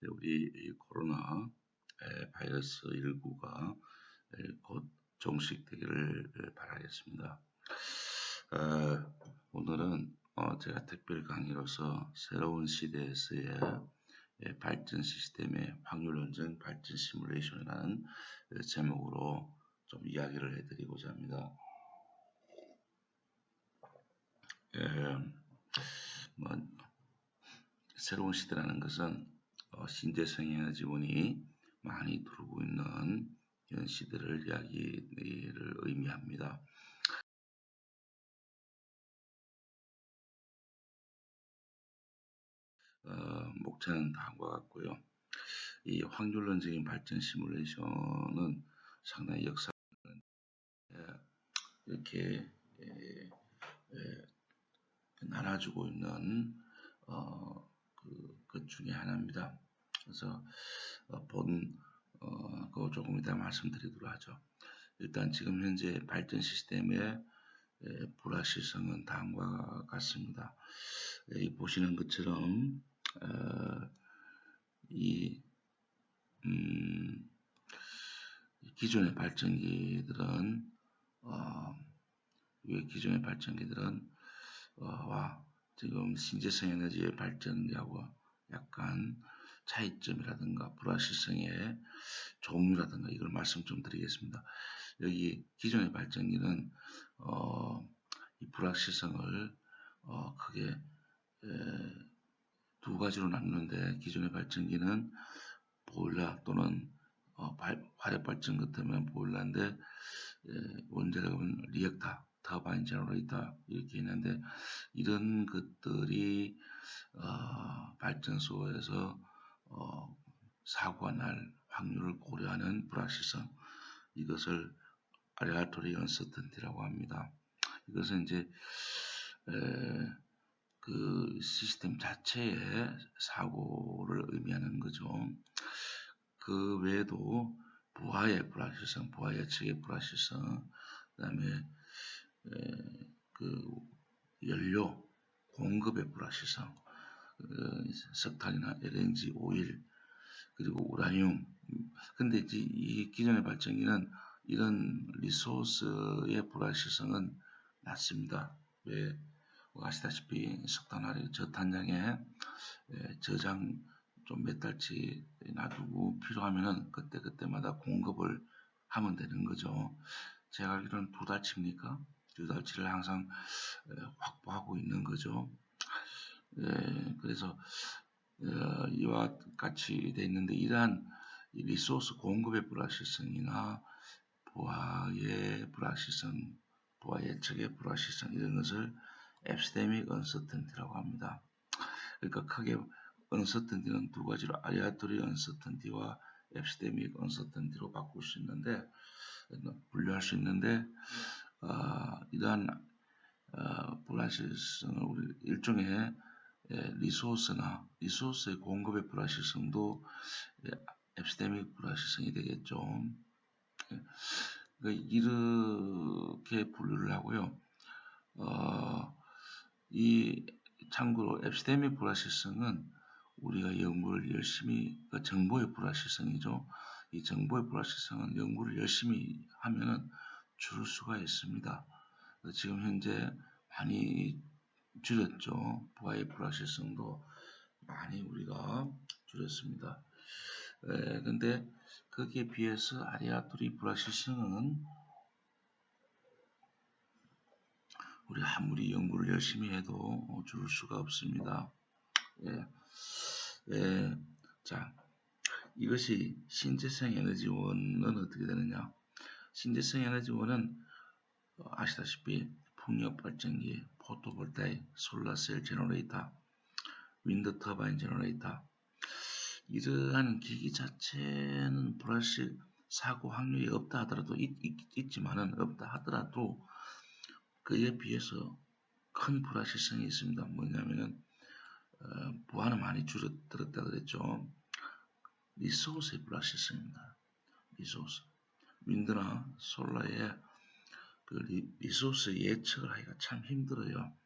우리 이 코로나 바이러스 19가 곧 종식되기를 바라겠습니다. 오늘은 제가 특별 강의로서 새로운 시대에서의 발전 시스템의 확률 원정 발전 시뮬레이션이라는 제목으로 좀 이야기를 해드리고자 합니다. 새로운 시대라는 것은 신재생 에너지원이 많이 들어오고 있는 이런 시대를 이야기를 의미합니다. 목차는 다음과 같고요. 이 확률론적인 발전 시뮬레이션은 상당히 역사 이렇게 나눠주고 있는 것 중에 하나입니다. 그래서 그거 조금 이따 말씀드리도록 하죠. 일단 지금 현재 발전 시스템의 불확실성은 다음과 같습니다. 보시는 것처럼 기존의 발전기들은 와 지금 신재생 에너지의 발전기하고 약간 차이점이라든가 불확실성의 종류라든가 이걸 말씀 좀 드리겠습니다. 여기 기존의 발전기는 이 불확실성을 크게 두 가지로 나누는데, 기존의 발전기는 보일러 또는 화력 발전 같으면 보일러인데 원자력은 리액터, 터바인 제너레이터 이렇게 있는데, 이런 것들이 발전소에서 사고가 날 확률을 고려하는 불확실성, 이것을 알리아토리 언서턴티라고 합니다. 이것은 이제 그 시스템 자체의 사고를 의미하는 거죠. 그 외에도 부하의 불확실성, 부하 예측의 불확실성, 그다음에 그 연료 공급의 불확실성, 석탄이나 LNG, 오일, 그리고 우라늄. 근데 이제 이 기존의 발전기는 이런 리소스의 불확실성은 낮습니다. 왜? 아시다시피 석탄 화력 저탄장에 저장 좀 몇 달치 놔두고 필요하면은 그때마다 공급을 하면 되는 거죠. 제가 알기로는 2달치입니까? 2달치를 항상 확보하고 있는 거죠. 그래서 이와 같이 되어 있는데, 이러한 리소스 공급의 불확실성이나 부하의 불확실성, 부하 예측의 불확실성, 이런 것을 epistemic uncertainty라고 합니다. 그러니까 크게 uncertainty는 두 가지로 aleatory uncertainty와 epistemic uncertainty로 바꿀 수 있는데, 분류할 수 있는데, 이러한 불확실성을 우리 일종의 리소스의 공급의 불확실성도 epistemic 불확실성이 되겠죠. 이렇게 분류를 하고요. 이 참고로 epistemic 불확실성은 우리가 연구를 열심히, 정보의 불확실성이죠. 이 정보의 불확실성은 연구를 열심히 하면은 줄일 수가 있습니다. 지금 현재 많이 줄였죠. 부하의 불확실성도 많이 우리가 줄였습니다. 근데 거기에 비해서 아리아토리 불확실성은 우리 아무리 연구를 열심히 해도 줄일 수가 없습니다. 자, 이것이 신재생 에너지원은 어떻게 되느냐? 신재생 에너지원은 아시다시피 풍력 발전기, 포토볼타익, 솔라셀 제너레이터, 윈드 터바인 제너레이터, 이러한 기기 자체는 불확실 사고 확률이 없다 하더라도 있지만은 없다 하더라도 그에 비해서 큰 불확실성이 있습니다. 뭐냐면은 부하는 많이 줄어들었다 그랬죠. 리소스의 불확실성입니다. 리소스, 윈드나 솔라의 그 리소스 예측을 하기가 참 힘들어요.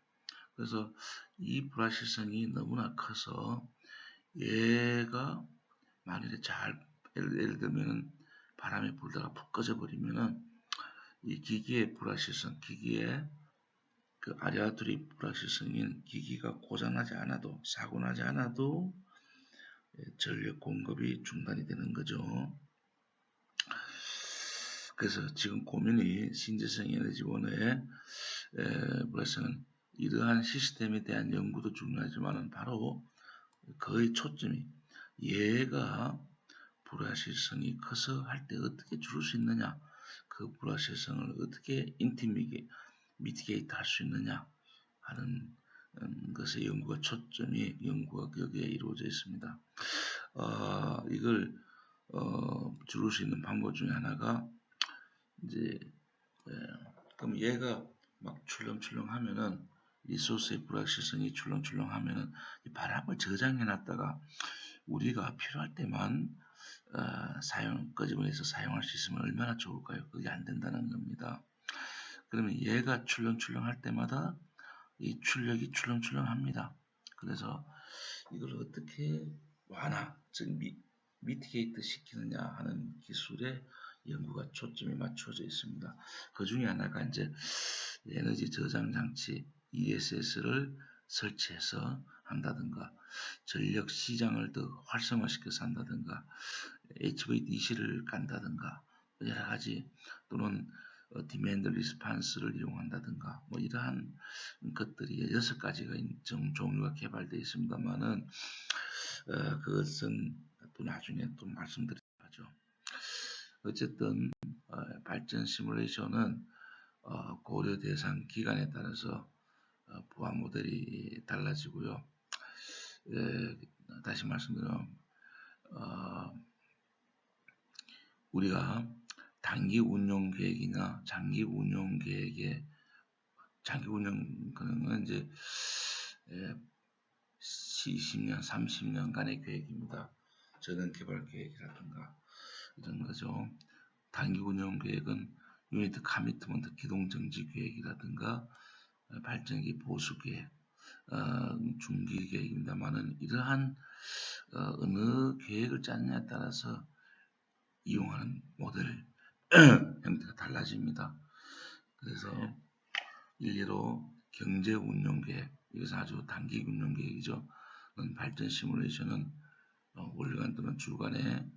그래서 이 불확실성이 너무나 커서 얘가 만일에 예를 들면은 바람에 불다가 푹 꺼져 버리면은 이 기기의 불확실성, 기기의 그 아리아두리 불확실성인 기기가 고장나지 않아도, 사고 나지 않아도 전력 공급이 중단이 되는 거죠. 그래서 지금 고민이 신재생 에너지원의 그래서는 이러한 시스템에 대한 연구도 중요하지만 바로 거의 초점이 얘가 불확실성이 커서 할 때 어떻게 줄일 수 있느냐, 그 불확실성을 어떻게 미티게이트 할 수 있느냐 하는 것의 연구가 초점이 연구가 여기에 이루어져 있습니다. 이걸 줄일 수 있는 방법 중에 하나가 이제 그럼 얘가 막 출렁출렁 하면은 리소스의 불확실성이 출렁출렁 하면은 이 바람을 저장해 놨다가 우리가 필요할 때만 끄집어내서 사용할 수 있으면 얼마나 좋을까요? 그게 안 된다는 겁니다. 그러면 얘가 출렁출렁 할 때마다 이 출력이 출렁출렁 합니다. 그래서 이걸 어떻게 즉 미티게이트 시키느냐 하는 기술에 연구가 초점이 맞춰져 있습니다. 그 중에 하나가 이제 에너지 저장 장치 ESS를 설치해서 한다든가, 전력 시장을 더 활성화시켜서 한다든가, HVDC를 간다든가, 여러 가지, 또는 디맨드 리스판스를 이용한다든가, 뭐 이러한 것들이 6가지가 종류가 개발되어 있습니다만은 그것은 또 나중에 또 말씀드리죠. 어쨌든 발전 시뮬레이션은 고려 대상 기간에 따라서 부하 모델이 달라지고요. 다시 말씀드리면 우리가 단기 운용 계획이나 장기 운용 계획에 장기 운용은 이제 20년, 30년간의 계획입니다. 저는 개발 계획이라든가 이런 거죠. 단기 운영 계획은 유니트 커미트먼트 기동 정지 계획이라든가 발전기 보수 계획, 중기 계획입니다만은 이러한 어느 계획을 짜느냐에 따라서 이용하는 모델 형태가 달라집니다. 그래서 일례로 경제 운용 계획, 이것은 아주 단기 운용 계획이죠. 발전 시뮬레이션은 월간 또는 주간의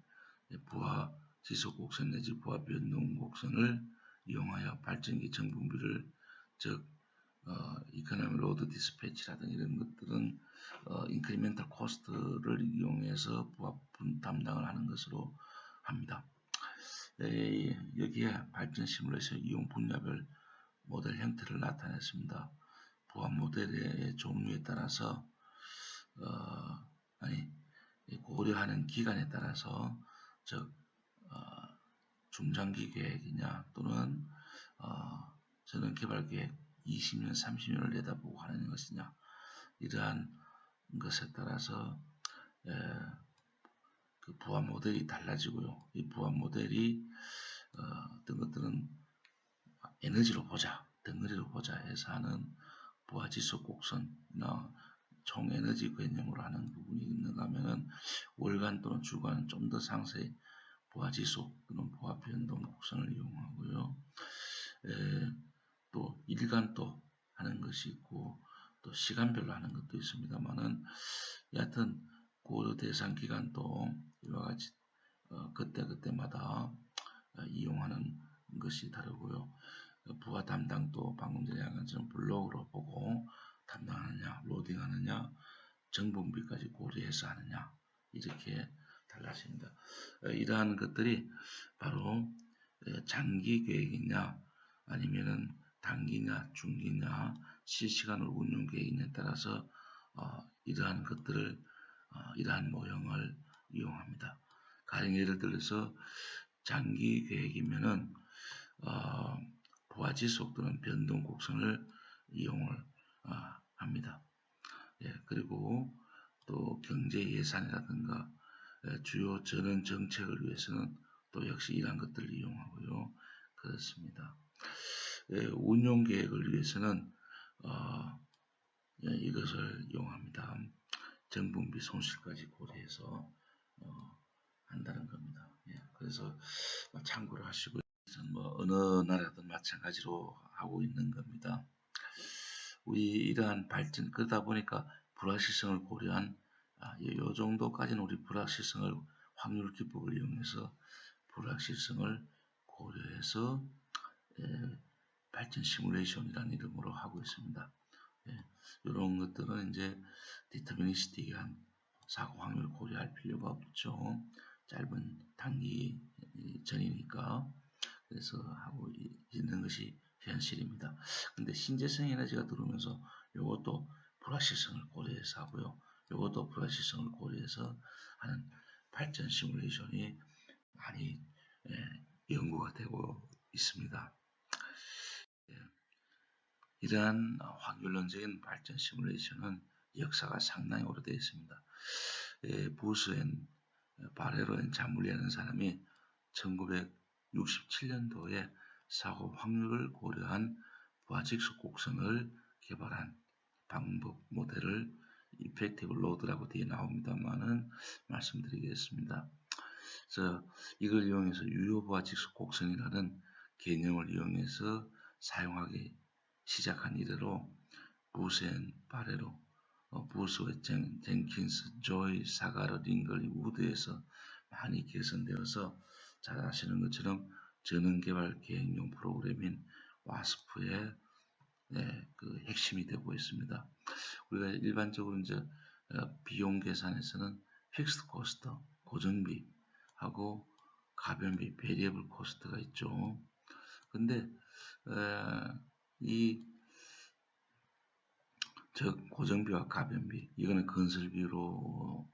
부하 지속 곡선 내지 부하 변동 곡선을 이용하여 발전기 정분비를, 즉 이코노미 로드 디스패치라든지 이런 것들은 인크리멘탈 코스트를 이용해서 부하 담당을 하는 것으로 합니다. 여기에 발전 시뮬레이션 이용 분야별 모델 형태를 나타냈습니다. 부하 모델의 종류에 따라서 고려하는 기간에 따라서, 즉 중장기 계획이냐 또는 전원 개발 계획 20년, 30년을 내다보고 하는 것이냐, 이러한 것에 따라서 그 부하 모델이 달라지고요. 이 부하 모델이 어떤 것들은 에너지로 보자, 덩어리로 보자 해서 하는 부하 지속 곡선이나 총 에너지 개념으로 하는 부분이 있는가 하면은 월간 또는 주간 좀 더 상세히 부하 지속 또는 부하 변동 곡선을 이용하고요. 또 일간도 하는 것이 있고 또 시간별로 하는 것도 있습니다만은 여하튼 고려 대상 기간도 이와 같이 그때그때마다 이용하는 것이 다르고요. 부하 담당도 방금 전에 한 것처럼 블록으로 보고 담당하느냐, 로딩하느냐, 정분비까지 고려해서 하느냐, 이렇게 달라집니다. 이러한 것들이 바로 장기 계획이냐 아니면은 단기냐 중기냐 실시간으로 운용 계획에 따라서 이러한 것들을 이러한 모형을 이용합니다. 가령 예를 들어서 장기 계획이면은 부하 지속 또는 변동 곡선을 이용을 합니다. 그리고 또 경제 예산이라든가 주요 전원 정책을 위해서는 또 역시 이러한 것들을 이용하고요. 그렇습니다. 운용 계획을 위해서는 이것을 이용합니다. 정분비 손실까지 고려해서 한다는 겁니다. 예, 그래서 참고를 하시고 뭐 어느 나라든 마찬가지로 하고 있는 겁니다. 우리 이러한 발전 그러다 보니까 불확실성을 고려한 요 정도까지는 우리 불확실성을 확률 기법을 이용해서 불확실성을 고려해서 발전 시뮬레이션이라는 이름으로 하고 있습니다. 이런 것들은 이제 디터미니스틱한 사고 확률을 고려할 필요가 없죠. 짧은 단기 전이니까. 그래서 하고 있는 것이 현실입니다. 근데 신재생 에너지가 들어오면서 이것도 불확실성을 고려해서 하고요. 이것도 불확실성을 고려해서 하는 발전 시뮬레이션이 많이 연구가 되고 있습니다. 이러한 확률론적인 발전 시뮬레이션은 역사가 상당히 오래되어 있습니다. 부스 앤 바레로 앤 자물리라는 사람이 1967년도에 사고 확률을 고려한 부하직속 곡선을 개발한 방법 모델을 이펙티브 로드라고 뒤에 나옵니다만은 말씀드리겠습니다. 그래서 이걸 이용해서 유효부하직속 곡선이라는 개념을 이용해서 사용하기 시작한 이래로 부스 앤 바레로, 부스, 젠킨스, 조이, 사가르, 링걸리, 우드에서 많이 개선되어서 잘 아시는 것처럼 전원개발 계획용 프로그램인 와스프의 그 핵심이 되고 있습니다. 우리가 일반적으로 이제 비용 계산에서는 픽스드 코스트, 고정비하고 가변비, 베리어블 코스트가 있죠. 근데 이 즉 고정비와 가변비 이거는 건설비로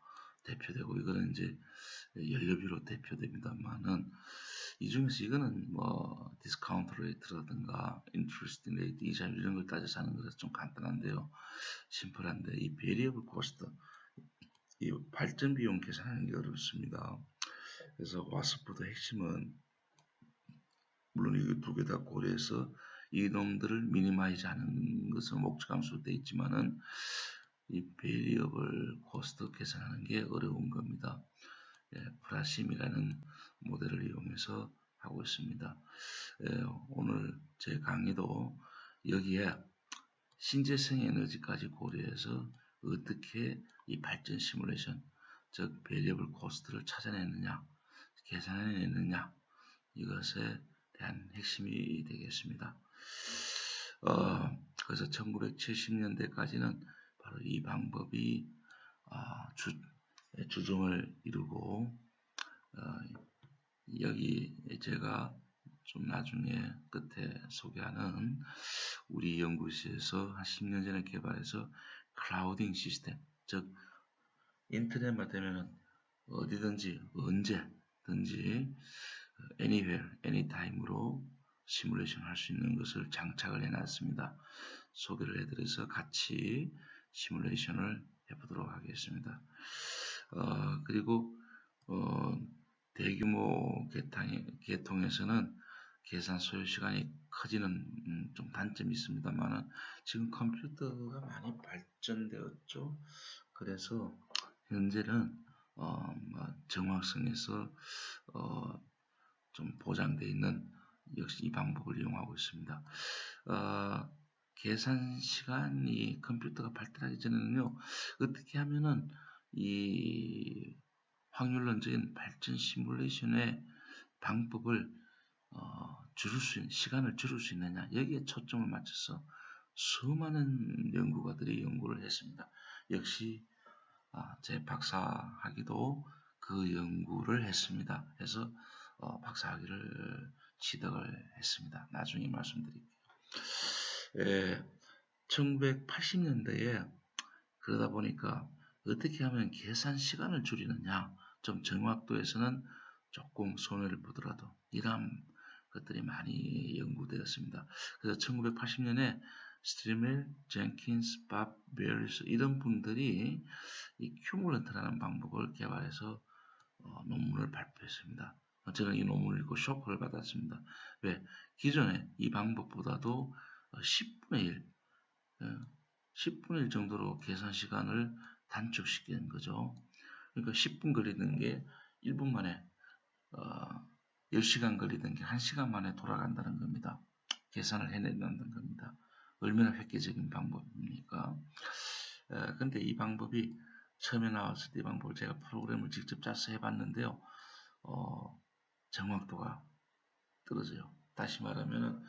대표되고 이거는 이제 연료비로 대표됩니다만은 이 중에서 이거는 뭐 디스카운트 레이트라든가 인트레스트 레이트 이자 이런 걸 따져서 하는 거라서 좀 간단한데요. 심플한데 이 베리어블 코스트 이 발전 비용 계산하는 게 어렵습니다. 그래서 와스프도 핵심은 물론 이 두 개 다 고려해서 이놈들을 미니마이즈 하는 것을 목적함수로 되어 있지만은 이 베리어블 코스트 계산하는 게 어려운 겁니다. 프라심이라는 모델을 이용해서 하고 있습니다. 오늘 제 강의도 여기에 신재생 에너지까지 고려해서 어떻게 이 발전 시뮬레이션, 즉 베리어블 코스트를 찾아내느냐, 계산해내느냐 이것에 대한 핵심이 되겠습니다. 그래서 1970년대까지는 바로 이 방법이 주종을 이루고 여기 제가 좀 나중에 끝에 소개하는 우리 연구실에서 한 10년 전에 개발해서 클라우딩 시스템, 즉 인터넷만 되면 어디든지 언제든지 anywhere, anytime으로 시뮬레이션 할 수 있는 것을 장착을 해놨습니다. 소개를 해드려서 같이 시뮬레이션을 해보도록 하겠습니다. 그리고 대규모 계통에서는 계산 소요 시간이 커지는 좀 단점이 있습니다만 지금 컴퓨터가 많이 발전되었죠. 그래서 현재는 정확성에서 좀 보장되어 있는 역시 이 방법을 이용하고 있습니다. 계산 시간이 컴퓨터가 발달하기 전에는요, 어떻게 하면은 이 확률론적인 발전 시뮬레이션의 방법을 시간을 줄일 수 있느냐, 여기에 초점을 맞춰서 수많은 연구가들이 연구를 했습니다. 역시 제 박사학위도 그 연구를 했습니다. 그래서 박사학위를 취득을 했습니다. 나중에 말씀드릴게요. 1980년대에 그러다 보니까 어떻게 하면 계산 시간을 줄이느냐, 좀 정확도에서는 조금 손해를 보더라도 이러한 것들이 많이 연구되었습니다. 그래서 1980년에 스트리멜, 젠킨스, 밥, 베리스 이런 분들이 이 큐뮬런트라는 방법을 개발해서 논문을 발표했습니다. 저는 이 논문을 읽고 쇼크를 받았습니다. 왜? 기존에 이 방법보다도 10분의 1, 10분의 1 정도로 계산 시간을 단축시키는 거죠. 그러니까 10분 걸리는 게 1분 만에 10시간 걸리던 게 1시간 만에 돌아간다는 겁니다. 계산을 해낸다는 겁니다. 얼마나 획기적인 방법입니까? 근데 이 방법이 처음에 나왔을 때 이 방법을 제가 프로그램을 직접 짜서 해봤는데요. 정확도가 떨어져요. 다시 말하면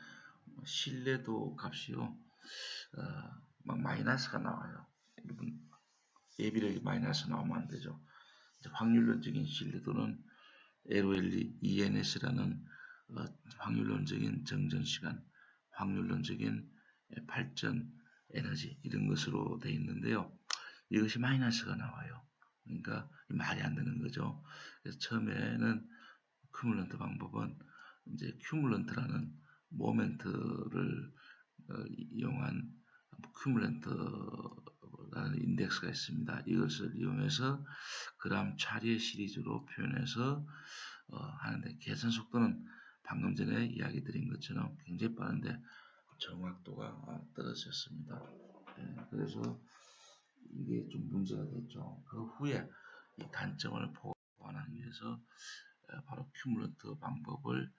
신뢰도 값이요. 막 마이너스가 나와요. 여러분 예비력이 마이너스 나오면 안 되죠. 확률론적인 신뢰도는 LOLE, ENS라는 확률론적인 정전시간, 확률론적인 발전 에너지 이런 것으로 되어 있는데요. 이것이 마이너스가 나와요. 그러니까 말이 안 되는 거죠. 그래서 처음에는 큐뮬런트 방법은 이제 큐뮬런트라는 모멘트를 이용한 큐뮬런트라는 인덱스가 있습니다. 이것을 이용해서 그람 차례 시리즈로 표현해서 하는데 계산 속도는 방금 전에 이야기 드린 것처럼 굉장히 빠른데 정확도가 떨어졌습니다. 그래서 이게 좀 문제가 됐죠. 그 후에 이 단점을 보완하기 위해서 바로 큐뮬런트 방법을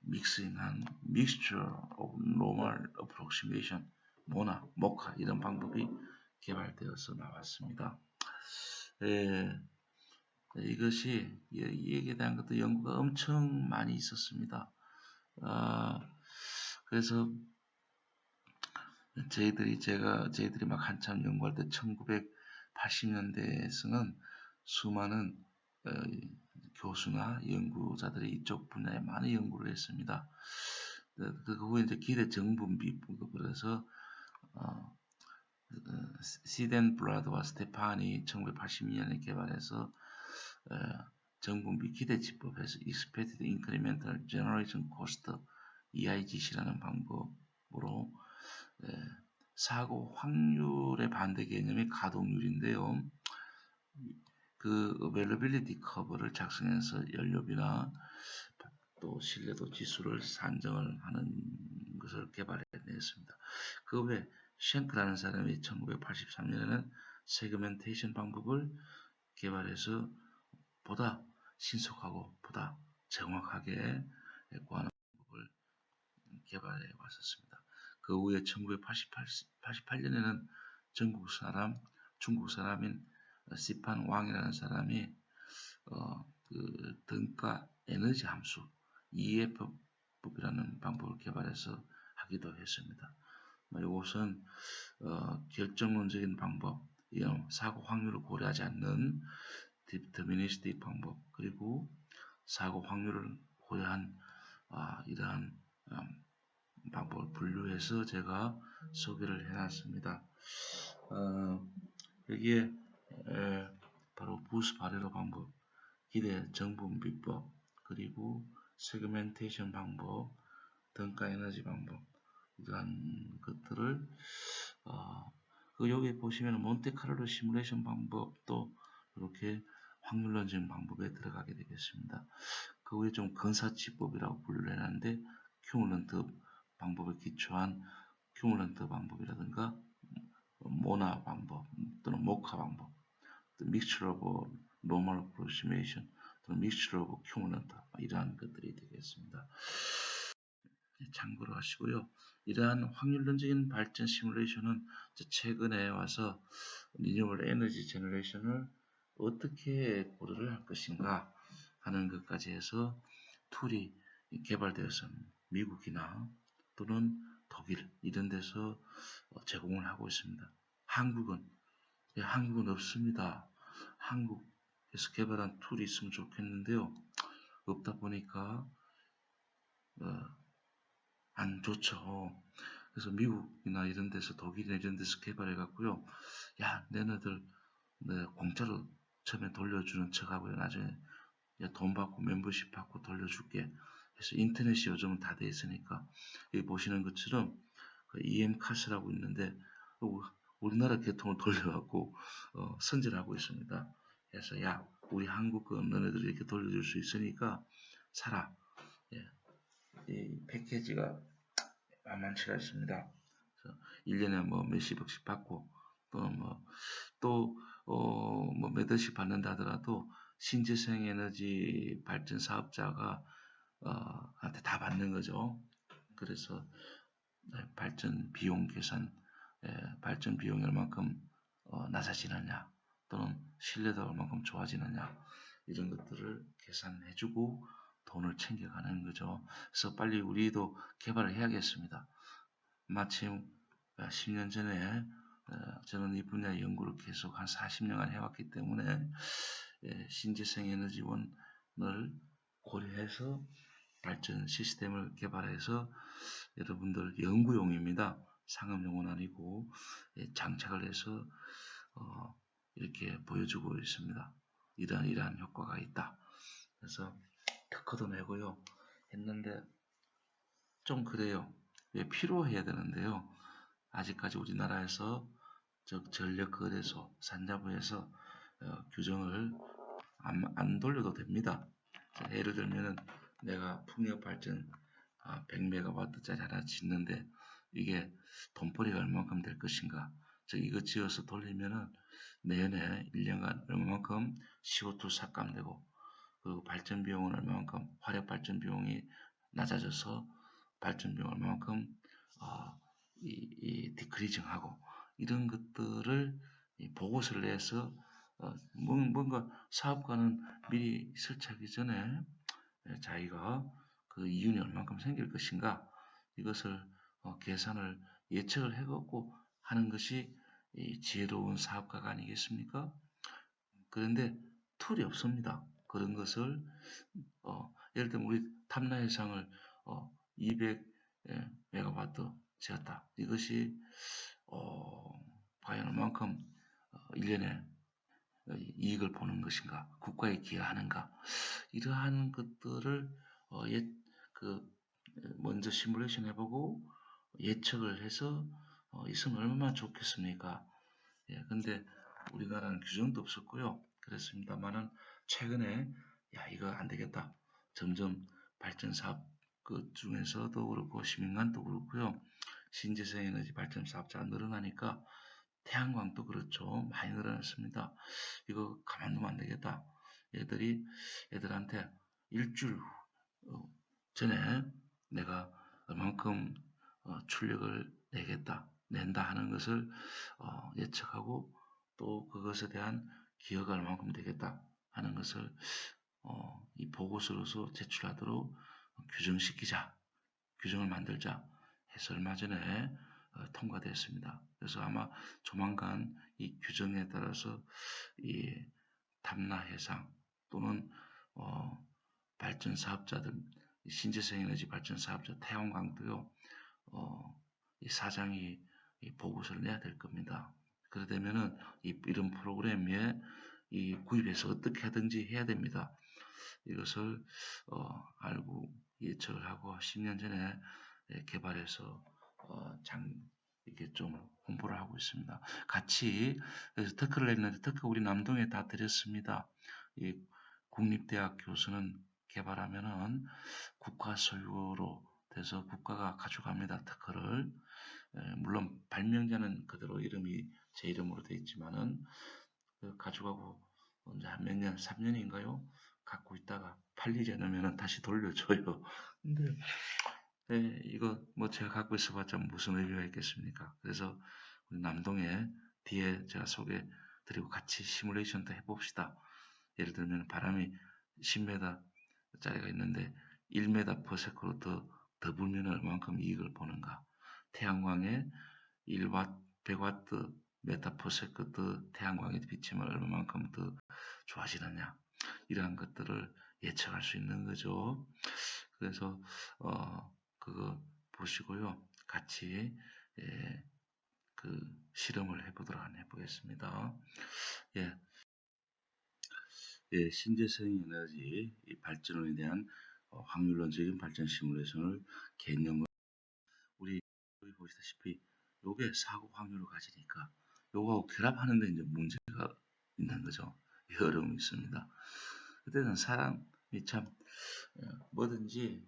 믹싱한 Mixture of Normal Approximation, 모나, 모카 이런 방법이 개발되어서 나왔습니다. 이것이 이에 대한 것도 연구가 엄청 많이 있었습니다. 그래서 저희들이 막 한참 연구할 때 1980년대에서는 수많은 교수나 연구자들이 이쪽 분야에 많은 연구를 했습니다. 그 후에 이제 기대 정분비 분급을 해서 시덴 블라드와 스테파니 1982년에 개발해서 정분비 기대치법에서 Expected Incremental Generation Cost EIGC라는 방법으로 사고 확률의 반대 개념이 가동률인데요. 그 availability 커브를 작성해서 연료비나 또 신뢰도 지수를 산정을 하는 것을 개발해냈습니다. 그 외에 쉔크라는 사람이 1983년에는 세그멘테이션 방법을 개발해서 보다 신속하고 보다 정확하게 구하는 방법을 개발해 왔었습니다. 그 후에 1988년에는 중국 사람인 시판 왕이라는 사람이 그 등가 에너지 함수 EF법이라는 방법을 개발해서 하기도 했습니다. 이것은 결정론적인 방법, 사고 확률을 고려하지 않는 디터미니스틱 방법, 그리고 사고 확률을 고려한 이러한 방법을 분류해서 제가 소개를 해놨습니다. 여기에 바로 부스 바레로 방법, 기대 정분비법, 그리고 세그멘테이션 방법, 등가 에너지 방법, 이러한 것들을 여기 보시면 몬테카를로 시뮬레이션 방법도 이렇게 확률론적인 방법에 들어가게 되겠습니다. 그 후에 좀 근사치법이라고 분류를 해놨는데 큐뮬런트 방법에 기초한 큐뮬런트 방법이라든가 모나 방법 또는 모카 방법, 또 Mixture of Normal Approximation 또는 Mixture of Cumulant 이러한 것들이 되겠습니다. 참고로 하시고요. 이러한 확률론적인 발전 시뮬레이션은 최근에 와서 리뉴얼 에너지 제너레이션을 어떻게 고려를 할 것인가 하는 것까지 해서 툴이 개발되어서 미국이나 또는 독일 이런 데서 제공을 하고 있습니다. 한국은 없습니다. 한국에서 개발한 툴이 있으면 좋겠는데요. 없다 보니까 안 좋죠. 그래서 미국이나 이런 데서 독일이나 이런 데서 개발해 갖고요. 야, 너네들 공짜로 처음에 돌려주는 척하고요. 나중에 돈 받고 멤버십 받고 돌려줄게. 그래서 인터넷이 요즘은 다 돼 있으니까 여기 보시는 것처럼 그 EM카스라고 있는데 우리나라 계통을 돌려갖고 선전하고 있습니다. 그래서 야, 우리 한국 거 너네들 이렇게 돌려줄 수 있으니까 사라. 예, 이 패키지가 만만치가 있습니다. 그래서 1년에 뭐 몇십억씩 받고 또 몇 억씩 받는다 하더라도 신재생 에너지 발전 사업자가 한테 다 받는 거죠. 그래서 발전 비용 계산, 발전 비용이 얼만큼 낮아지느냐, 또는 신뢰도가 얼만큼 좋아지느냐, 이런 것들을 계산해주고 돈을 챙겨가는 거죠. 그래서 빨리 우리도 개발을 해야겠습니다. 마침 10년 전에 저는 이 분야 연구를 계속 한 40년간 해왔기 때문에 신재생 에너지원을 고려해서 발전 시스템을 개발해서 여러분들 연구용입니다. 상업용은 아니고 장착을 해서 이렇게 보여주고 있습니다. 이러한 효과가 있다. 그래서 특허도 내고요. 했는데 좀 그래요. 왜 필요해야 되는데요. 아직까지 우리나라에서 전력거래소, 산자부에서 규정을 안 돌려도 됩니다. 예를 들면은 내가 풍력 발전 100메가와트짜리 하나 짓는데 이게 돈벌이가 얼마만큼 될 것인가. 즉 이거 지어서 돌리면은 내년에 1년간 얼마만큼 CO2 삭감되고, 그리고 발전 비용은 얼마만큼, 화력 발전 비용이 낮아져서 발전 비용 얼마만큼 디크리징하고, 이런 것들을 보고서를 내서 뭔가 사업가는 미리 설치하기 전에 자기가 그 이윤이 얼만큼 생길 것인가, 이것을 계산을 예측을 해갖고 하는 것이 지혜로운 사업가가 아니겠습니까? 그런데 툴이 없습니다. 그런 것을 예를 들면 우리 탐라 해상을 200메가와트 지었다. 이것이 과연 얼만큼 1년에 이익을 보는 것인가, 국가에 기여하는가, 이러한 것들을 먼저 시뮬레이션 해보고 예측을 해서 있으면 얼마나 좋겠습니까? 근데 우리나라는 규정도 없었고요. 그랬습니다만은 최근에 이거 안 되겠다. 점점 발전 사업 그 중에서도 그렇고 시민간도 그렇고요. 신재생 에너지 발전 사업자가 늘어나니까 태양광도 그렇죠. 많이 늘어났습니다. 이거 가만두면 안 되겠다. 애들한테 일주일 전에 내가 얼만큼 출력을 낸다 하는 것을 예측하고, 또 그것에 대한 기여가 얼만큼 되겠다 하는 것을 이 보고서로서 제출하도록 규정을 만들자 해서 얼마 전에 통과되었습니다. 그래서 아마 조만간 이 규정에 따라서 이 탐라 해상 또는 발전 사업자들, 신재생 에너지 발전 사업자 태양광도요, 이 사장이 이 보고서를 내야 될 겁니다. 그러되면은 이런 프로그램에 구입해서 어떻게 하든지 해야 됩니다. 이것을 알고 예측을 하고 10년 전에 개발해서 이렇게 좀 홍보를 하고 있습니다. 같이 그래서 특허를 냈는데 특허 우리 남동에 다 드렸습니다. 이 국립대학 교수는 개발하면은 국가 소유로 돼서 국가가 가져갑니다. 특허를. 물론 발명자는 그대로 이름이 제 이름으로 되어 있지만은 가져가고 이제 몇 년, 3년인가요? 갖고 있다가 팔리지 않으면 다시 돌려줘요. 근데 이거 뭐 제가 갖고 있어봤자 무슨 의미가 있겠습니까? 그래서 우리 남동에 뒤에 제가 소개 드리고 같이 시뮬레이션도 해봅시다. 예를 들면 바람이 10m 짜리가 있는데 1m per sec로 더 불면 얼만큼 이익을 보는가, 태양광에 1W 100W 메타 per second 태양광이 비치면 얼마만큼 더 좋아지느냐, 이러한 것들을 예측할 수 있는 거죠. 그래서 그거 보시고요. 같이 그 실험을 해보도록 해보겠습니다. 신재생 에너지 발전에 대한 확률론적인 발전 시뮬레이션을 개념을 우리 보시다시피 요게 사고 확률을 가지니까 요거하고 결합하는데 이제 문제가 있는 거죠. 어려움이 있습니다. 그때는 사람이 참 뭐든지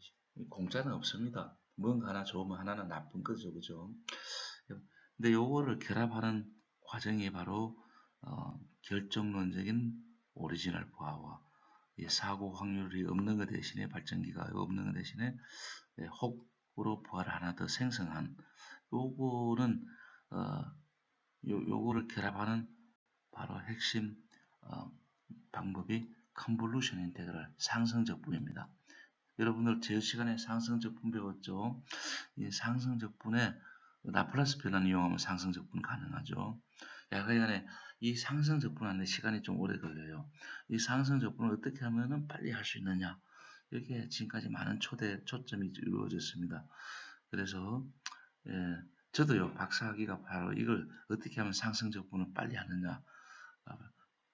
공짜는 없습니다. 뭔가 하나 좋으면 하나는 나쁜 거죠, 그죠? 근데 요거를 결합하는 과정이 바로 결정론적인 오리지널 파워, 이 사고 확률이 없는 것 대신에 발전기가 없는 것 대신에 혹으로 부하를 하나 더 생성한 요거는 요거를 결합하는 바로 핵심 방법이 컨볼루션 인테그럴 상승적 분입니다. 여러분들 제 시간에 상승적 분 배웠죠? 이 상승적 분에 라플라스 변환 이용하면 상승적 분 가능하죠. 약간의 이 상승적 분하는데 시간이 좀 오래 걸려요. 이 상승적 분을 어떻게 하면은 빨리 할 수 있느냐? 여기에 지금까지 많은 초점이 이루어졌습니다. 그래서 저도요 박사학위가 바로 이걸 어떻게 하면 상승적 분을 빨리 하느냐,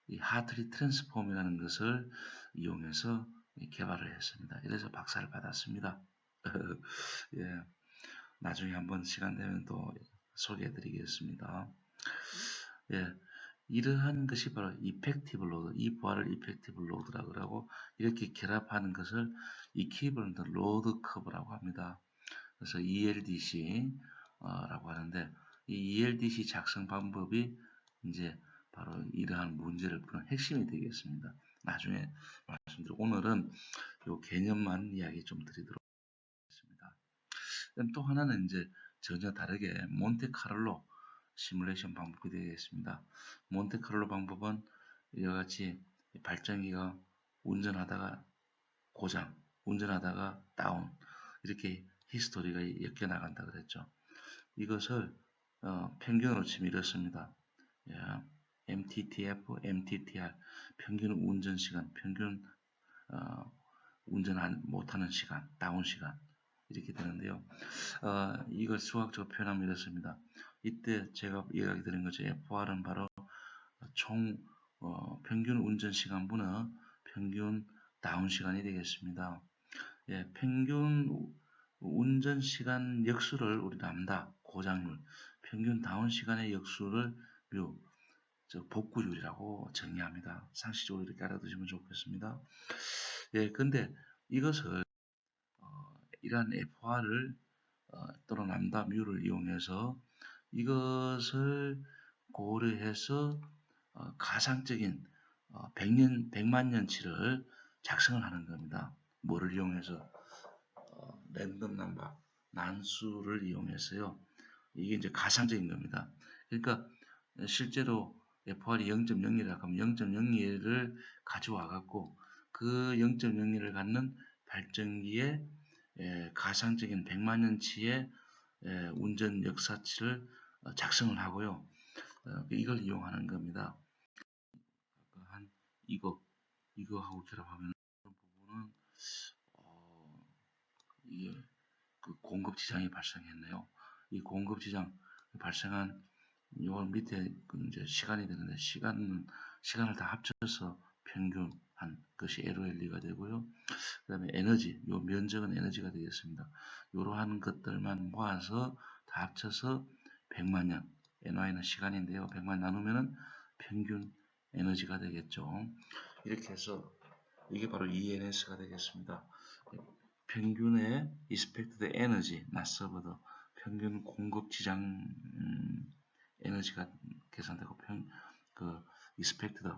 이 하트리 트랜스폼이라는 것을 이용해서 개발을 했습니다. 이래서 박사를 받았습니다. 예, 나중에 한번 시간 되면 또 소개해드리겠습니다. 예, 이러한 것이 바로 이펙티브 로드, 이 부하를 이펙티브 로드라고 하고 이렇게 결합하는 것을 이 키브는 로드 커브라고 합니다. 그래서 ELDC 라고 하는데 이 ELDC 작성 방법이 이제 바로 이러한 문제를 푸는 핵심이 되겠습니다. 나중에 말씀드리고 오늘은 이 개념만 이야기 좀 드리도록 하겠습니다. 또 하나는 이제 전혀 다르게 몬테카를로 시뮬레이션 방법이 되겠습니다. 몬테카를로 방법은 이와 같이 발전기가 운전하다가 고장, 운전하다가 다운 이렇게 히스토리가 엮여 나간다 그랬죠. 이것을 평균으로 치면 이렇습니다. 예, MTTF, MTTR 평균 운전 시간, 평균 운전 못하는 시간, 다운 시간 이렇게 되는데요. 이걸 수학적으로 표현하면 이렇습니다. 이때 제가 이야기 드린 것처럼 FR은 바로 총 평균 운전 시간분의 평균 다운 시간이 되겠습니다. 예, 평균 운전 시간 역수를 우리 람다 고장률, 평균 다운 시간의 역수를 묘, 복구율이라고 정의합니다. 상식적으로 이렇게 알아두시면 좋겠습니다. 예, 근데 이것을 이러한 FR을 또는 람다 뮤를 이용해서 이것을 고려해서 가상적인 100만 년치를 작성을 하는 겁니다. 뭐를 이용해서 랜덤 넘버 난수를 이용해서요. 이게 이제 가상적인 겁니다. 그러니까 실제로 FR이 0.01이라고 하면 0.01을 가져와 갖고 그 0.01을 갖는 발전기에 가상적인 100만 년치의 운전 역사치를 작성을 하고요. 이걸 이용하는 겁니다. 한 이거하고 결합하면 부분은 이게 그 공급 지장이 발생했네요. 이 공급 지장 발생한 요 밑에 이제 시간이 되는데 시간을 다 합쳐서 평균한 것이 LOLE가 되고요. 그 다음에 에너지, 요 면적은 에너지가 되겠습니다. 이러한 것들만 모아서 다 합쳐서 100만 년, NY는 시간인데요. 100만 나누면은 평균 에너지가 되겠죠. 이렇게 해서 이게 바로 ENS가 되겠습니다. 평균의 expected energy, not served, 평균 공급 지장 에너지가 계산되고 expected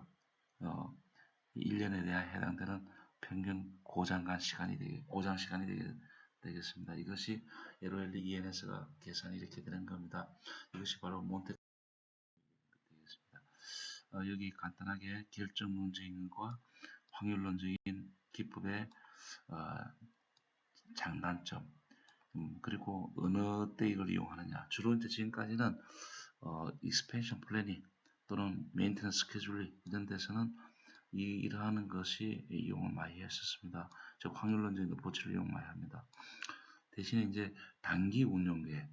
1년에 대한 해당되는 평균 고장 시간이 되겠습니다. 이것이 LOL ENS가 계산이 이렇게 되는 겁니다. 이것이 바로 몬테 되겠습니다. 여기 간단하게 결정론적인과 확률론적인 기법의 장단점, 그리고 어느 때 이걸 이용하느냐. 주로 이제 지금까지는 expansion planning 또는 maintenance scheduling 이런 데서는 이러한 것이 이용을 많이 했었습니다. 즉 확률론적인 보치를 이용 많이 합니다. 대신에 이제 단기 운용 계획,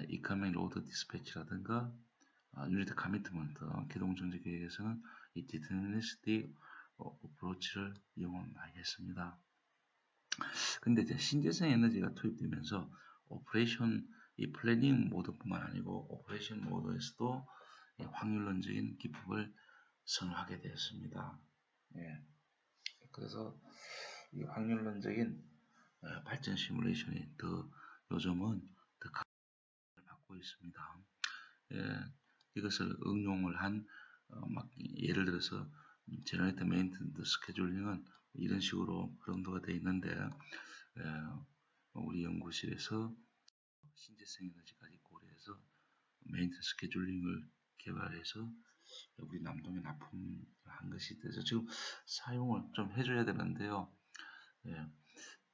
economic load dispatch라든가 유니트 커미트먼트, 기동 정지 계획에서는 이 deterministic approach를 이용을 많이 했습니다. 근데 이제 신재생 에너지가 투입되면서 오퍼레이션 이 플래닝 모드뿐만 아니고 오퍼레이션 모드에서도 확률론적인 기법을 선호하게 되었습니다. 예. 그래서 이 확률론적인 발전 시뮬레이션이 요즘은 더 각광을 받고 있습니다. 예. 이것을 응용을 한 막 예를 들어서 제너레이터 메인텐스 스케줄링은 이런 식으로 구성도가 되어 있는데 우리 연구실에서 신재생 에너지까지 고려해서 메인텐스 스케줄링을 개발해서 우리 남동에 납품한 것이 돼서 지금 사용을 좀 해줘야 되는데요.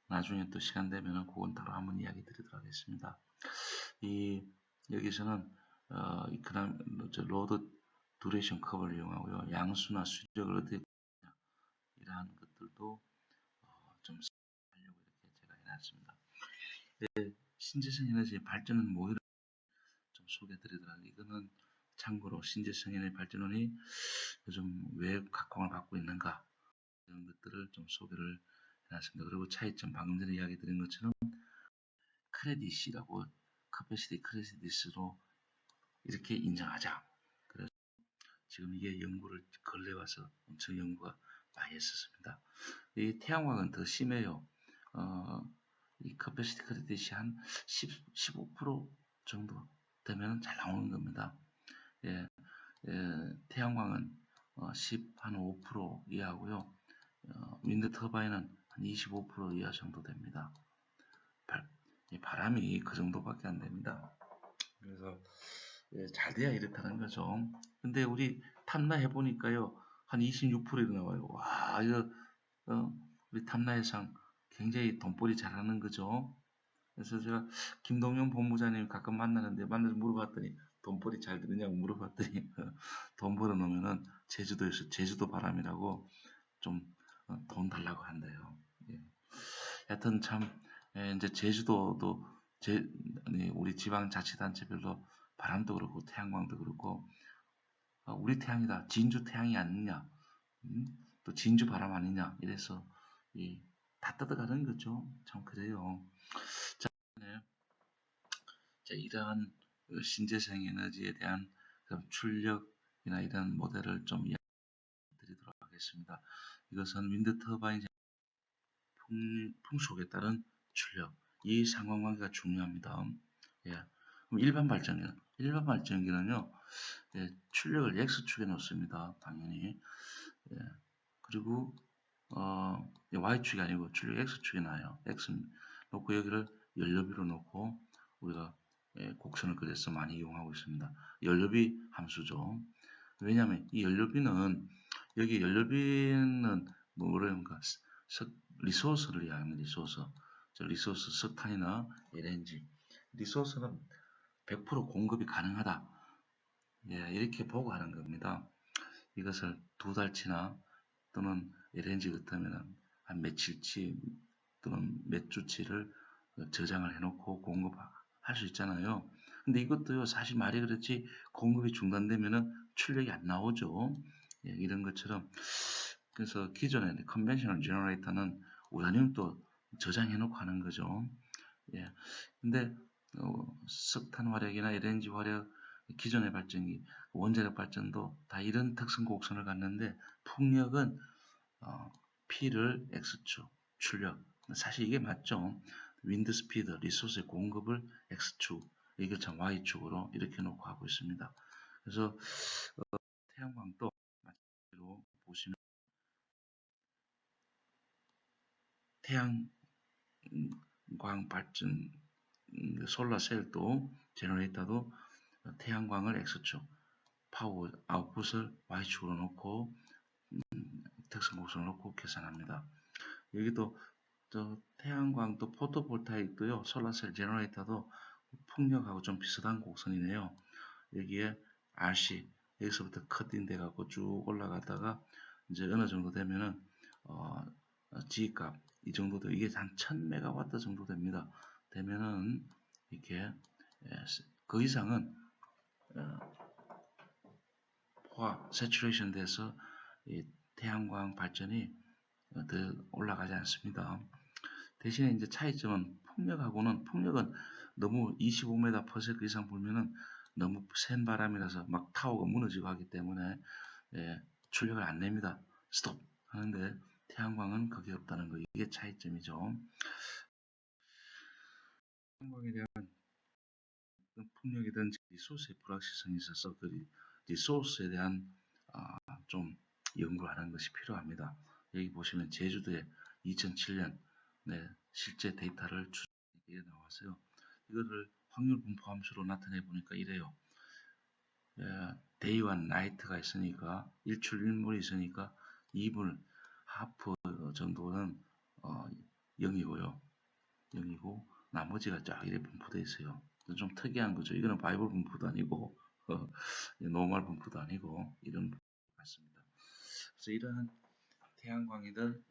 나중에 또 시간 되면은 그건 따로 한번 이야기 드리도록 하겠습니다. 여기서는 그다음 로드 듀레이션 커버를 이용하고요. 양수나 수력을 어떻게 이러한 것들도 좀 하려고 이렇게 제가 해놨습니다. 신재생 에너지 발전은 뭐를 좀 소개해드리더라고요. 이거는 참고로 신재생 에너지 발전원이 요즘 왜 각광을 받고 있는가 이런 것들을 좀 소개를 해놨습니다. 그리고 차이점 방금 전에 이야기 드린 것처럼 크레딧이라고 커패시티 크레딧으로 이렇게 인정하자. 그래서 지금 이게 연구를 근래 와서 엄청 연구가 많이 했었습니다. 이 태양광은 더 심해요. 이 커패시티 크레딧이 한 15% 정도 되면 잘 나오는 겁니다. 태양광은 10한 5% 이하고요. 윈드 터바인은 한 25% 이하 정도 됩니다. 바람이 그 정도밖에 안 됩니다. 그래서 잘 돼야 이렇다는 거죠. 근데 우리 탐나 해보니까요, 한 26%가 나와요. 와, 이거 우리 탐나해상 굉장히 돈벌이 잘하는 거죠. 그래서 제가 김동연 본부장님 가끔 만나서 물어봤더니 돈벌이 잘 되느냐고 물어봤더니 돈 벌어놓으면은 제주도에서 제주도 바람이라고 좀 돈 달라고 한대요. 하여튼 참 이제 제주도도 우리 지방자치단체별로 바람도 그렇고 태양광도 그렇고 우리 태양이다 진주 태양이 아니냐 또 진주 바람 아니냐 이래서 다 뜯어가는 거죠. 참 그래요. 자, 이러한 신재생 에너지에 대한 출력이나 이런 모델을 좀 이야기 드리도록 하겠습니다. 이것은 윈드 터바인 풍속에 따른 출력, 이 상관관계가 중요합니다. 그럼 일반 발전기는요, 출력을 X축에 놓습니다. 당연히. 그리고 Y축이 아니고 출력 X축에 놔요. X 놓고 여기를 연료비로 놓고 우리가 곡선을 그려서 많이 이용하고 있습니다. 연료비 함수죠. 왜냐하면 이 연료비는 여기 연료비는 뭐랄까 리소스를 이야기하는 리소스 석탄이나 LNG 리소스는 100% 공급이 가능하다. 이렇게 보고 하는 겁니다. 이것을 2달치나 또는 LNG 같으면 한 며칠치 또는 몇 주치를 저장을 해놓고 공급할 수 있잖아요. 근데 이것도요 사실 말이 그렇지 공급이 중단되면은 출력이 안 나오죠. 이런 것처럼 그래서 기존의 컨벤셔널 제너레이터는 우라늄도 저장해 놓고 하는 거죠. 근데 석탄 화력이나 LNG 화력 기존의 발전기 원자력 발전도 다 이런 특성 곡선을 갖는데 풍력은 P를 X축 출력 사실 이게 맞죠. 윈드 스피드 리소스의 공급을 X축 이걸 참 Y축으로 이렇게 놓고 하고 있습니다. 그래서 태양광도 마찬가지로 보시면 태양광 발전 솔라셀도 제너레이터도 태양광을 X축 파워 아웃풋을 Y축으로 놓고 특성 곡선을 놓고 계산합니다. 여기도 태양광도 포토볼타익도요 솔라셀 제너레이터도 풍력하고 좀 비슷한 곡선이네요. 여기에 RC 여기서부터 컷인 돼 갖고 쭉 올라가다가 이제 어느 정도 되면은 G값 이 정도 돼 이게 한 1000메가와트 정도 됩니다. 되면은 이렇게 그 이상은 포화 세츄레이션 돼서 이 태양광 발전이 더 올라가지 않습니다. 대신에 이제 차이점은 풍력은 너무 25m/s 이상 불면은 너무 센 바람이라서 막 타워가 무너지고 하기 때문에 출력을 안 냅니다. 스톱 하는데 태양광은 그게 없다는 거 이게 차이점이죠. 태양광에 대한 풍력이든지 리소스의 불확실성이 있어서 그 리소스에 대한 좀 연구하는 것이 필요합니다. 여기 보시면 제주도에 2007년 실제 데이터를 추정해 나왔어요. 이거를 확률 분포 함수로 나타내 보니까 이래요. 데이와 나이트가 있으니까 일출일몰이 있으니까 2분 하프 정도는 0이고요. 0이고 나머지가 쫙 이렇게 분포되어 있어요. 좀 특이한 거죠. 이거는 바이블 분포도 아니고 노멀 분포도 아니고 이런 분포 같습니다. 그래서 이러한 태양광이든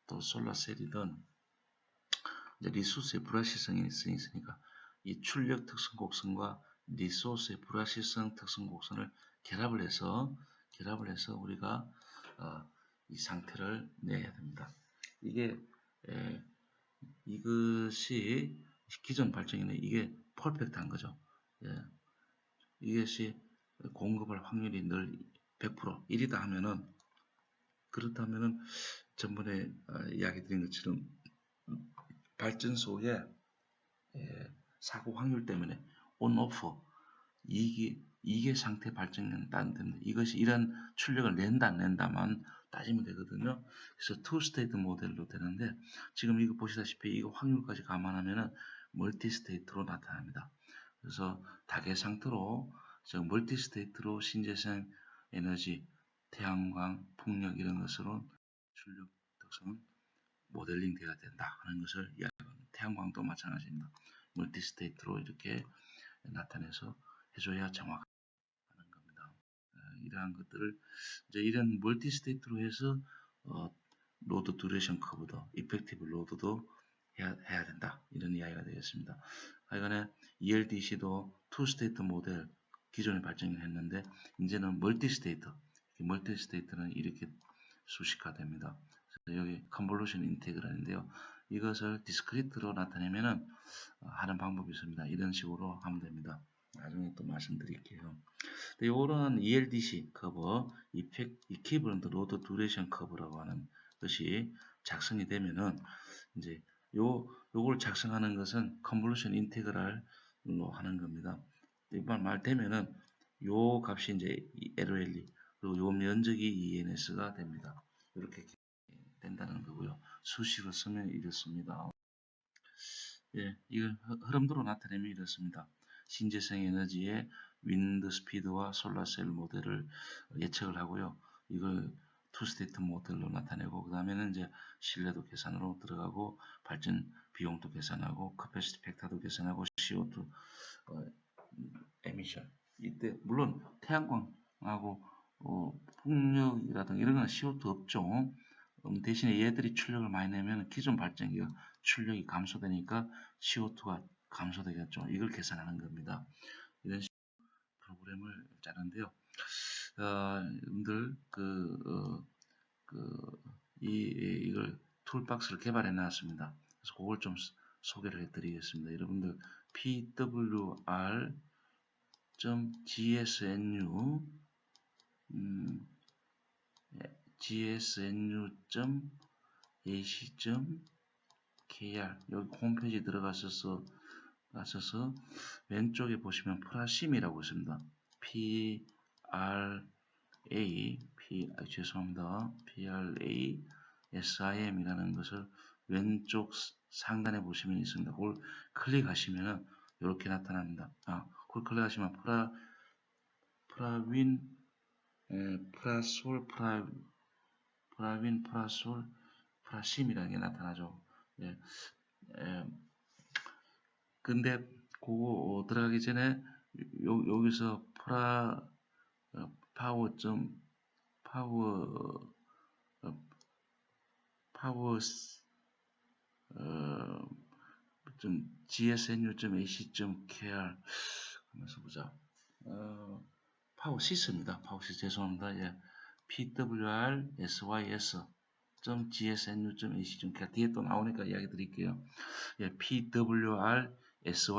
또 솔라셀이든 리소스의 불확실성이 있으니까 이 출력 특성 곡선과 리소스의 불확실성 특성 곡선을 결합을 해서 우리가 이 상태를 내야 됩니다. 이것이 기존 발전기는 이게 퍼펙트한 거죠. 이것이 공급할 확률이 늘 100% 1이다 하면은 그렇다면은 전번에 이야기 드린 것처럼 발전소의 사고 확률 때문에 온 오프 이게 상태 발전된다는 이것이 이런 출력을 낸다 안 낸다만 따지면 되거든요. 그래서 투 스테이트 모델로 되는데 지금 이거 보시다시피 이거 확률까지 감안하면은 멀티 스테이트로 나타납니다. 그래서 다계 상태로 즉 멀티 스테이트로 신재생 에너지, 태양광, 풍력 이런 것으로 출력 특성은 모델링 돼야 된다 하는 것을 이야기합니다. 태양광도 마찬가지입니다. 멀티 스테이트로 이렇게 나타내서 해줘야 정확하는 겁니다. 이러한 것들을 이제 이런 멀티 스테이트로 해서 로드 듀레이션 커브도 이펙티브 로드도 해야 된다 이런 이야기가 되겠습니다. 하여간에 ELDC도 투 스테이트 모델 기존에 발전을 했는데 이제는 멀티 스테이트는 이렇게 수식화됩니다. 여기 컨볼루션 인테그랄인데요. 이것을 디스크리트로 나타내면은 하는 방법이 있습니다. 이런 식으로 하면 됩니다. 나중에 또 말씀드릴게요. 이런 ELDC 커브, 이퀴벌런트 로드 듀레이션 커브라고 하는 것이 작성이 되면은 이제 요걸 작성하는 것은 컨볼루션 인테그랄로 하는 겁니다. 이번 말 되면은 요 값이 이제 LOLE 그리고 요 면적이 ENS가 됩니다. 이렇게 된다는 거고요. 수식을 쓰면 이렇습니다. 이걸 흐름도로 나타내면 이렇습니다. 신재생 에너지의 윈드 스피드와 솔라셀 모델을 예측을 하고요. 이걸 투스테이트 모델로 나타내고 그 다음에는 이제 신뢰도 계산으로 들어가고 발전 비용도 계산하고 커패시티 팩터도 계산하고 CO2 에미션 이때 물론 태양광하고 풍력이라든가 이런 건 CO2 없죠. 대신에 얘들이 출력을 많이 내면 기존 발전기가 출력이 감소되니까 CO2가 감소되겠죠. 이걸 계산하는 겁니다. 이런 식으로 프로그램을 짜는데요. 여러분들 이걸 툴박스를 개발해 놨습니다. 그래서 그걸 좀 소개를 해드리겠습니다. 여러분들 pwr.gsnu gsnu.ac.kr 여기 홈페이지 들어가셔서 왼쪽에 보시면 프라심이라고 있습니다. PRASIM이라는 것을 왼쪽 상단에 보시면 있습니다. 그걸 클릭하시면 이렇게 나타납니다. 그걸 클릭하시면 프라심이라는 게 나타나죠. 근데 그거 들어가기 전에 여기서 gsnu.ac.kr 하면서 보자. 파워시스입니다. 파워시스 죄송합니다. pwrsys.gsnu.ac.kr 뒤에 또 나오니까 이야기 드릴게요. pwrsys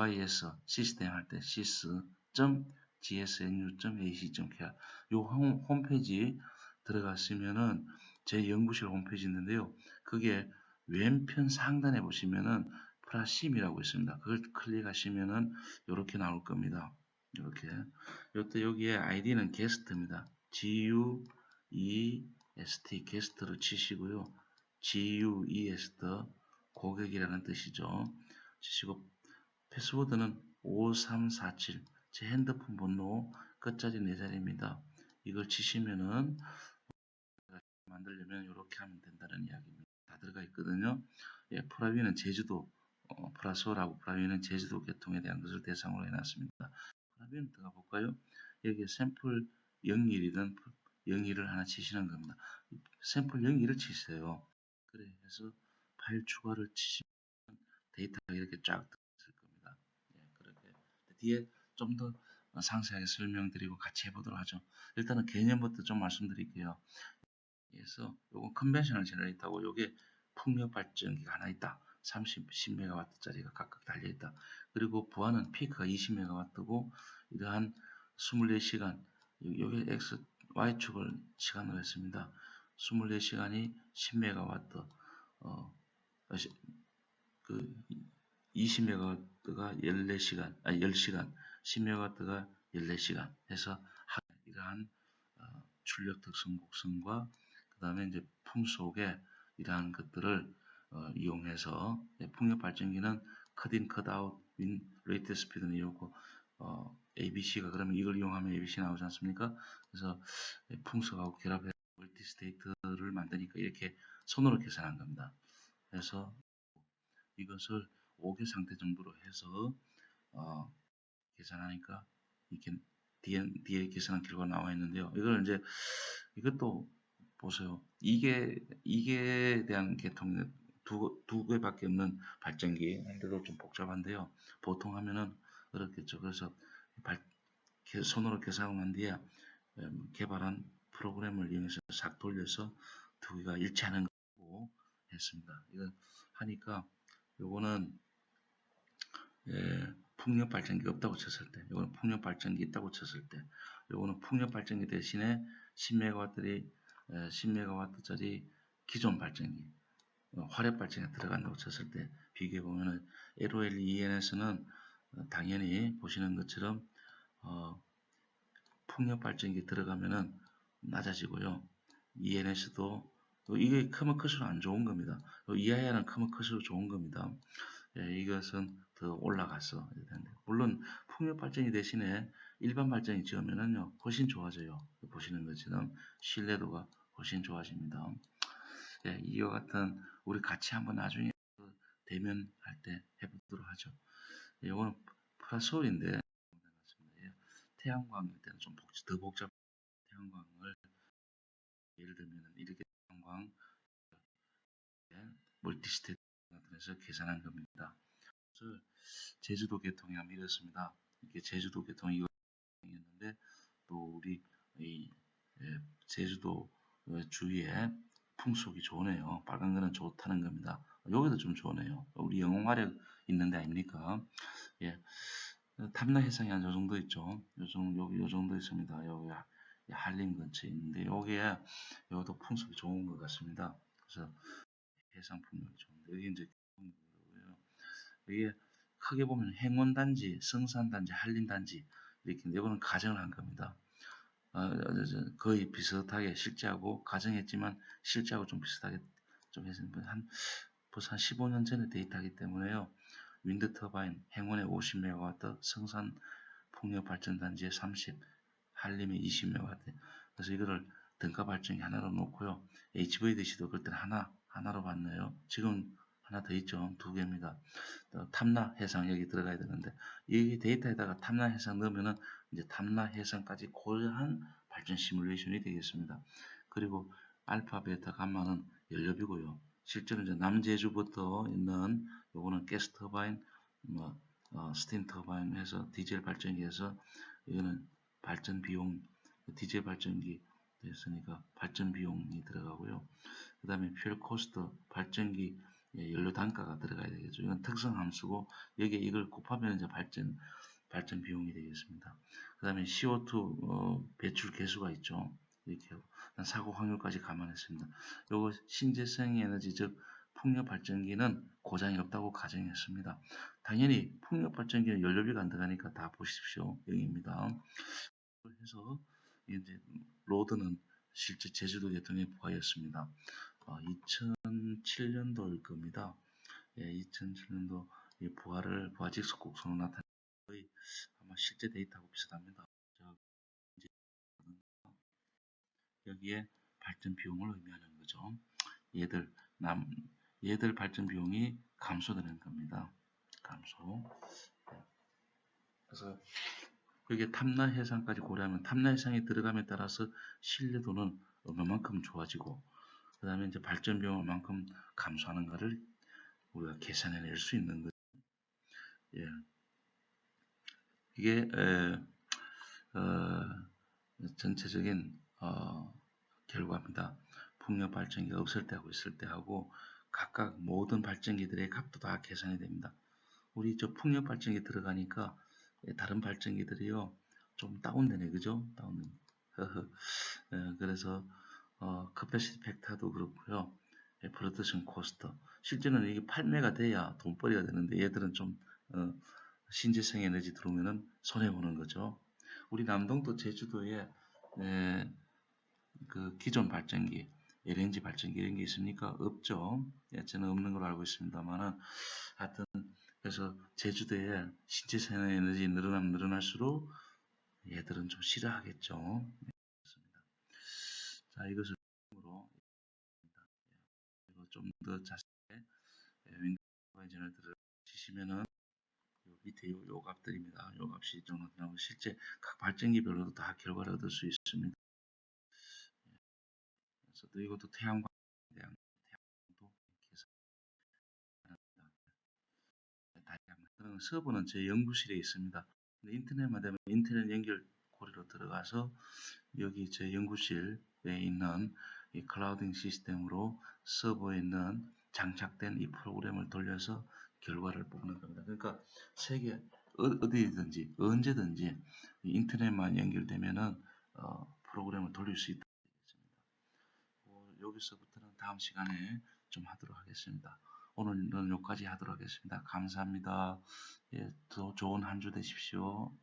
시스템 할 때 sys.gsnu.ac.kr 요 홈페이지 들어갔으면은 제 연구실 홈페이지 있는데요. 그게 왼편 상단에 보시면은 프라심이라고 있습니다. 그걸 클릭하시면은 이렇게 나올 겁니다. 이렇게. 여기에 아이디는 게스트입니다. GU 게스트를 치시고요. GUEST 고객이라는 뜻이죠. 치시고 패스워드는 5347 제 핸드폰 번호 끝자리 4자리입니다. 이걸 치시면은 만들려면 이렇게 하면 된다는 이야기입니다. 다 들어가 있거든요. 예, 프라위는 제주도 프라소라고 프라위는 제주도 계통에 대한 것을 대상으로 해놨습니다. 프라위는 들어가 볼까요? 여기 샘플 01이든 01을 하나 치시는 겁니다. 샘플 01을 치세요. 그래 해서 파일 추가를 치시면 데이터가 이렇게 쫙 들어있을 겁니다. 예, 그렇게 뒤에 좀 더 상세하게 설명드리고 같이 해보도록 하죠. 일단은 개념부터 좀 말씀드릴게요. 그래서 요건 컨벤셔널 제너레이터고 요게 풍력 발전기가 하나 있다. 10MW짜리가 각각 달려있다. 그리고 부하는 피크가 20MW고 이러한 24시간 요게 X, Y축을 시간으로 했습니다. 24시간이 10MW 그 20MW가 14시간, 아니 10시간, 10MW가 14시간 해서 이러한 출력 특성 곡선과 그 다음에 이제 풍속의 이러한 것들을 이용해서 풍력 발전기는 컷인, 컷아웃, 윈, 레이트 스피드는 이렇고 ABC가 그러면 이걸 이용하면 ABC 나오지 않습니까? 그래서 풍속하고 결합해서 멀티 스테이트를 만드니까 이렇게 손으로 계산한 겁니다. 그래서 이것을 5개 상태 정도로 해서 계산하니까 이렇게 뒤에 계산한 결과가 나와 있는데요. 이걸 이제 이것도 보세요. 이게 대한 계통이 두 개밖에 없는 발전기인데도 좀 복잡한데요. 보통 하면은 어렵겠죠. 그래서 손으로 계산하고 난 뒤에 개발한 프로그램을 이용해서 싹 돌려서 두 개가 일치하는 거고 했습니다. 이거 하니까 요거는 풍력 발전기 없다고 쳤을 때, 요거는 풍력 발전기 있다고 쳤을 때, 요거는 풍력 발전기 대신에 10MW짜리 10MW짜리 기존 발전기, 화력 발전기가 들어간다고 쳤을 때 비교해 보면은 LOLEN에서는 당연히 보시는 것처럼 풍력 발전기 들어가면은 낮아지고요. ENS도 이게 크면 클수록 안 좋은 겁니다. 이하야는 크면 클수록 좋은 겁니다. 예, 이것은 더 올라갔어. 물론 풍력 발전기 대신에 일반 발전기 지으면은요 훨씬 좋아져요. 보시는 것처럼 신뢰도가 훨씬 좋아집니다. 예, 이와 같은 우리 같이 한번 나중에 대면할 때 해보도록 하죠. 예, 이거는 플라소울인데 태양광일 때는 좀 더 복잡. 태양광을 예를 들면 이렇게 태양광 멀티스테이트에서 계산한 겁니다. 그래서 제주도 계통이 한번 이렇습니다. 이게 제주도 계통이 이거였는데 또 우리 이 제주도 주위에 풍속이 좋네요. 빨간 거는 좋다는 겁니다. 여기도 좀 좋네요. 우리 영웅화력 있는데 아닙니까? 예. 탐라 해상이 한 요 정도 있죠. 요 정도 있습니다. 여기 한림 근처에 있는데 여기에 여기도 풍속이 좋은 것 같습니다. 그래서 해상 풍력이 좋은데 여기 이제 이게 크게 보면 행원단지, 성산단지, 한림단지 이렇게 이거는 가정을 한 겁니다. 거의 비슷하게 실제하고 가정했지만 실제하고 좀 비슷하게 좀 했습니다. 벌써 한 15년 전에 데이터이기 때문에요. 윈드 터바인 행원에 50MW, 성산 풍력 발전단지에 30, 한림에 20MW. 그래서 이거를 등가 발전기 하나로 놓고요. HVDC도 그때 하나로 봤네요. 지금 하나 더 있죠. 두 개입니다. 탐라 해상 여기 들어가야 되는데 이 데이터에다가 탐라 해상 넣으면은 이제 탐라 해상까지 고려한 발전 시뮬레이션이 되겠습니다. 그리고 알파, 베타, 감마는 연료비고요. 실제로 이제 남제주부터 있는 요거는 가스 터바인, 스팀 터바인 해서 디젤 발전기에서 이거는 발전 비용, 디젤 발전기 됐으니까 발전 비용이 들어가고요. 그 다음에 퓨얼 코스트, 발전기 연료 단가가 들어가야 되겠죠. 이건 특성 함수고 여기에 이걸 곱하면 이제 발전 비용이 되겠습니다. 그 다음에 CO2 배출 개수가 있죠. 이렇게 하고 사고 확률까지 감안했습니다. 요거 신재생 에너지 즉 풍력 발전기는 고장이 없다고 가정했습니다. 당연히 풍력 발전기는 연료비가 안 들어가니까 다 보십시오. 0입니다. 그래서 이제 로드는 실제 제주도 대통령의 부하였습니다. 2007년도일 겁니다. 2007년도 이 부하 직속국 선언 나타낸 거의 아마 실제 데이터하고 비슷합니다. 여기에 발전 비용을 의미하는 거죠. 얘들 얘들 발전 비용이 감소되는 겁니다. 감소. 그래서 여기에 탐나 해상까지 고려하면 탐나 해상이 들어감에 따라서 신뢰도는 얼마만큼 좋아지고 그 다음에 이제 발전 비용을 얼만큼 감소하는가를 우리가 계산해낼 수 있는 거죠. 예. 이게 전체적인 결과입니다. 풍력 발전기가 없을 때하고 있을 때하고 각각 모든 발전기들의 값도 다 계산이 됩니다. 우리 저 풍력 발전기 들어가니까 다른 발전기들이요 좀 다운되네, 그죠? 다운되네. 그래서 커패시티 팩터도 그렇고요. 프로덕션 코스트. 실제는 이게 판매가 돼야 돈벌이가 되는데 얘들은 좀 신재생 에너지 들어오면은 손해 보는 거죠. 우리 남동도 제주도에 그 기존 발전기, LNG 발전기 이런 게 있습니까? 없죠. 저는 없는 걸로 알고 있습니다만은 하여튼 그래서 제주도에 신재생 에너지 늘어나면 늘어날수록 얘들은 좀 싫어하겠죠. 자, 이것을 좀 더 자세하게 윈도우에이전을 들으시면은 요 밑에 요 값들입니다. 요 값이 좀 나오고 실제 각 발전기별로도 다 결과를 얻을 수 있습니다. 그래서 또 이것도 태양광에 대한 태양도 계산합니다. 서버는 제 연구실에 있습니다. 인터넷만 되면 인터넷 연결 고리로 들어가서 여기 제 연구실에 있는 이 클라우딩 시스템으로 서버에 있는 장착된 이 프로그램을 돌려서 결과를 보는 겁니다. 그러니까 세계 어디든지 언제든지 인터넷만 연결되면은 프로그램을 돌릴 수 있다. 여기서부터는 다음 시간에 좀 하도록 하겠습니다. 오늘은 여기까지 하도록 하겠습니다. 감사합니다. 예, 더 좋은 한 주 되십시오.